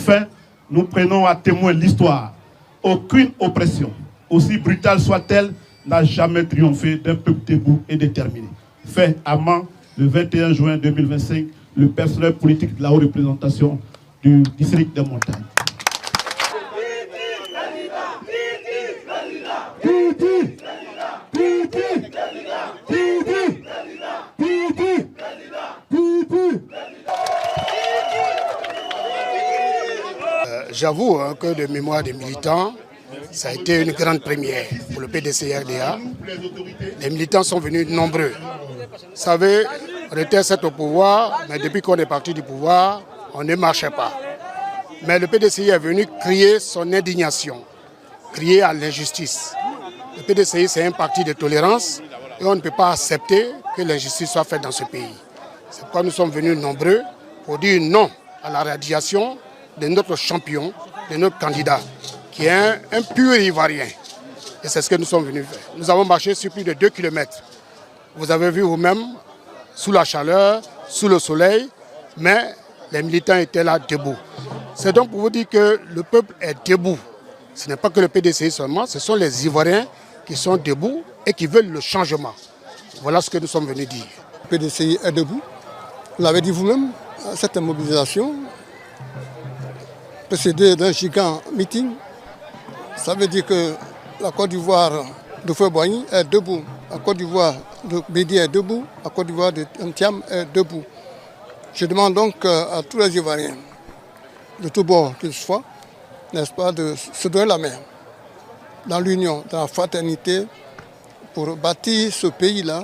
Enfin, nous prenons à témoin l'histoire. Aucune oppression, aussi brutale soit-elle, n'a jamais triomphé d'un peuple debout et déterminé. Fait à Mans, le 21 juin 2025, le personnel politique de la haute représentation du district des montagnes. J'avoue que de mémoire des militants, ça a été une grande première pour le PDCRDA. Les militants sont venus nombreux. Vous savez, on était certes au pouvoir, mais depuis qu'on est parti du pouvoir, on ne marchait pas. Mais le PDCI est venu crier son indignation, crier à l'injustice. Le PDCI, c'est un parti de tolérance et on ne peut pas accepter que l'injustice soit faite dans ce pays. C'est pourquoi nous sommes venus nombreux pour dire non à la radiation de notre champion, de notre candidat, qui est un pur Ivoirien. Et c'est ce que nous sommes venus faire. Nous avons marché sur plus de 2 km. Vous avez vu vous-même, sous la chaleur, sous le soleil, mais les militants étaient là debout. C'est donc pour vous dire que le peuple est debout. Ce n'est pas que le PDCI seulement, ce sont les Ivoiriens qui sont debout et qui veulent le changement. Voilà ce que nous sommes venus dire. Le PDCI est debout. Vous l'avez dit vous-même, cette mobilisation précédée d'un gigant meeting. Ça veut dire que la Côte d'Ivoire de Feu-Boigny est debout. La Côte d'Ivoire de Bédi est debout. La Côte d'Ivoire de Ntiam est debout. Je demande donc à tous les Ivoiriens, de tous bords qu'ils soient, n'est-ce pas, de se donner la main dans l'union, dans la fraternité, pour bâtir ce pays-là